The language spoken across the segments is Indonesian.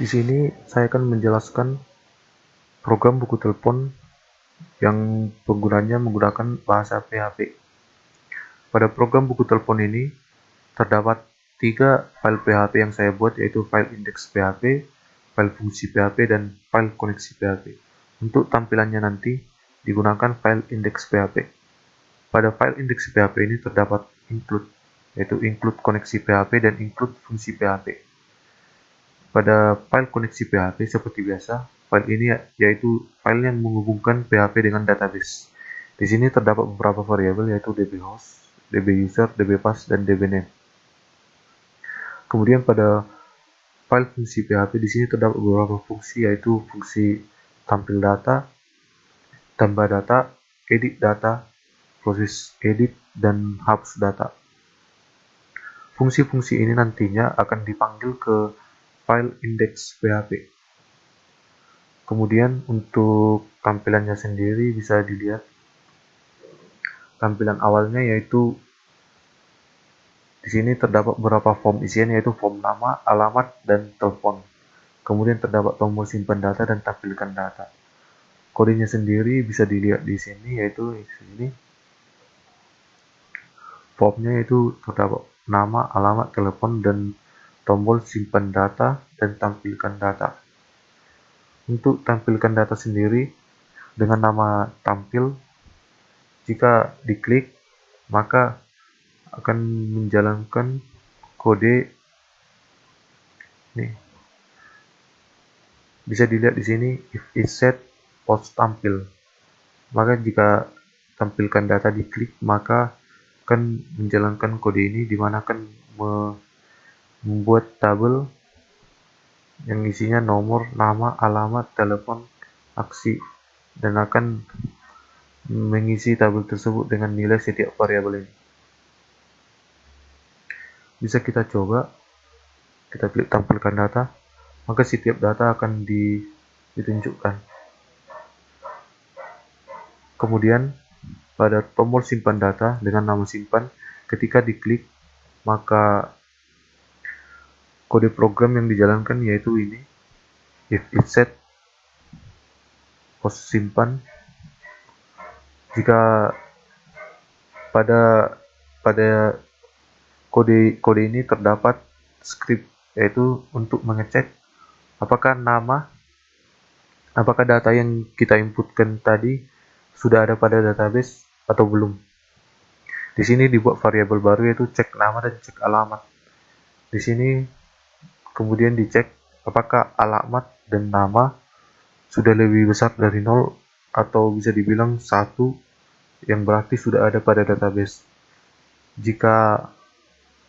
Di sini saya akan menjelaskan program buku telepon yang penggunanya menggunakan bahasa PHP. Pada program buku telepon ini terdapat 3 file PHP yang saya buat, yaitu file index PHP, file fungsi PHP, dan file koneksi PHP. Untuk tampilannya nanti digunakan file index PHP. Pada file index PHP ini terdapat include, yaitu include koneksi PHP dan include fungsi PHP. Pada file koneksi PHP seperti biasa, file ini yaitu file yang menghubungkan PHP dengan database. Di sini terdapat beberapa variabel, yaitu dbhost, dbuser, dbpass, dan dbname. Kemudian pada file fungsi PHP di sini terdapat beberapa fungsi, yaitu fungsi tampil data, tambah data, edit data, proses edit, dan hapus data. Fungsi-fungsi ini nantinya akan dipanggil ke file index PHP. Kemudian untuk tampilannya sendiri bisa dilihat. Tampilan awalnya yaitu di sini terdapat beberapa form isian, yaitu form nama, alamat, dan telepon. Kemudian terdapat tombol simpan data dan tampilkan data. Kodenya sendiri bisa dilihat di sini, yaitu di sini. Formnya itu terdapat nama, alamat, telepon, dan tombol simpan data dan tampilkan data. Untuk tampilkan data sendiri dengan nama tampil, jika diklik maka akan menjalankan kode nih. Bisa dilihat di sini if is set post tampil. Maka jika tampilkan data diklik maka akan menjalankan kode ini, dimana akan membuat tabel yang isinya nomor, nama, alamat, telepon, aksi, dan akan mengisi tabel tersebut dengan nilai setiap variabel ini. Bisa kita coba, kita klik tampilkan data, maka setiap data akan ditunjukkan. Kemudian pada tombol simpan data dengan nama simpan, ketika diklik maka kode program yang dijalankan yaitu ini, if it set post simpan. Jika pada kode ini terdapat script, yaitu untuk mengecek apakah data yang kita inputkan tadi sudah ada pada database atau belum. Di sini dibuat variabel baru, yaitu cek nama dan cek alamat. Di sini kemudian dicek apakah alamat dan nama sudah lebih besar dari 0 atau bisa dibilang 1, yang berarti sudah ada pada database. Jika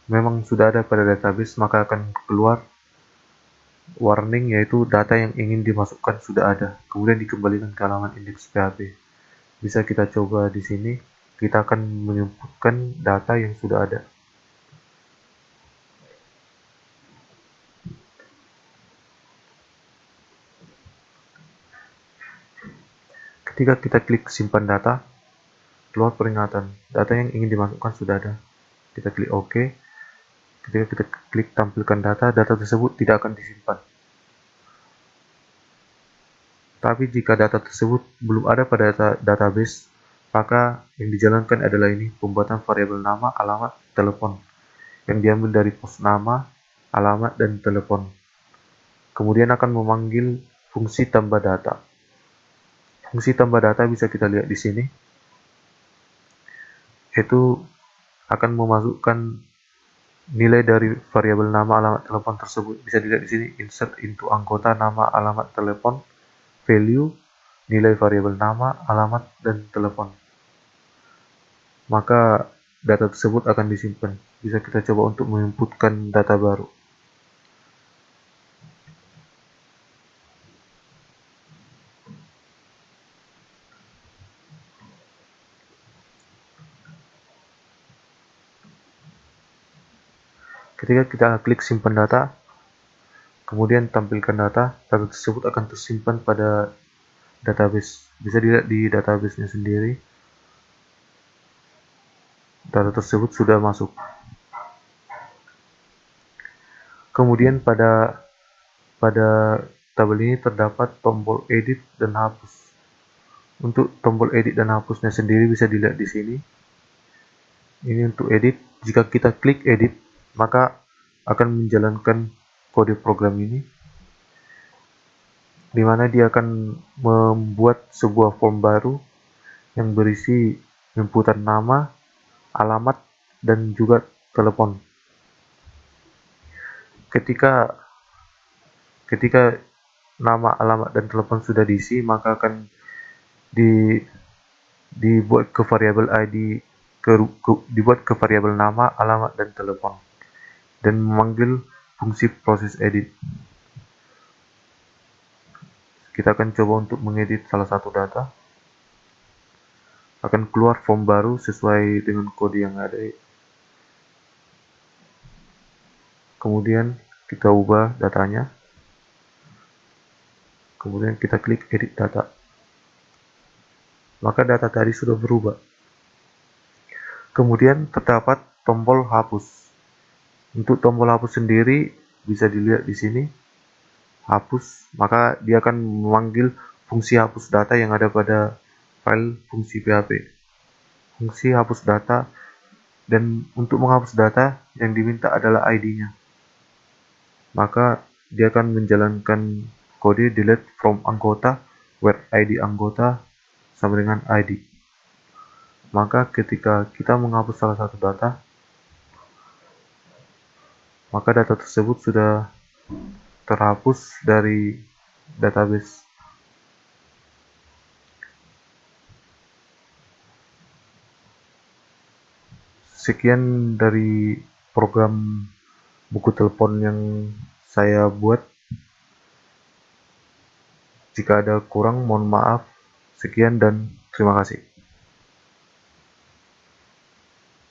memang sudah ada pada database, maka akan keluar warning, yaitu data yang ingin dimasukkan sudah ada, kemudian dikembalikan ke halaman index PHP. Bisa kita coba di sini, kita akan menginputkan data yang sudah ada. Ketika kita klik simpan data, keluar peringatan, data yang ingin dimasukkan sudah ada. Kita klik OK. Ketika kita klik tampilkan data, data tersebut tidak akan disimpan. Tapi jika data tersebut belum ada pada database, maka yang dijalankan adalah ini, pembuatan variabel nama, alamat, telepon, yang diambil dari pos nama, alamat, dan telepon. Kemudian akan memanggil fungsi tambah data. Fungsi tambah data bisa kita lihat di sini, yaitu akan memasukkan nilai dari variabel nama, alamat, telepon tersebut. Bisa dilihat di sini, insert into anggota nama, alamat, telepon, value, nilai variabel nama, alamat, dan telepon. Maka data tersebut akan disimpan. Bisa kita coba untuk menginputkan data baru. Ketika kita klik simpan data, kemudian tampilkan data, data tersebut akan tersimpan pada database. Bisa dilihat di database-nya sendiri, data tersebut sudah masuk. Kemudian pada pada tabel ini terdapat tombol edit dan hapus. Untuk tombol edit dan hapusnya sendiri bisa dilihat di sini. Ini untuk edit. Jika kita klik edit, maka akan menjalankan kode program ini, di mana dia akan membuat sebuah form baru yang berisi inputan nama, alamat, dan juga telepon. Ketika nama, alamat, dan telepon sudah diisi, maka akan dibuat ke variabel ID, dibuat ke variabel nama, alamat, dan telepon, dan memanggil fungsi proses edit. Kita akan coba untuk mengedit salah satu data. Akan keluar form baru sesuai dengan kode yang ada. Kemudian kita ubah datanya. Kemudian kita klik edit data. Maka data tadi sudah berubah. Kemudian terdapat tombol hapus. Untuk tombol hapus sendiri bisa dilihat di sini. Hapus, maka dia akan memanggil fungsi hapus data yang ada pada file fungsi PHP. Fungsi hapus data, dan untuk menghapus data yang diminta adalah ID-nya. Maka dia akan menjalankan kode delete from anggota where ID anggota sama dengan ID. Maka ketika kita menghapus salah satu data, maka data tersebut sudah terhapus dari database. Sekian dari program buku telepon yang saya buat. Jika ada kurang, mohon maaf. Sekian dan terima kasih.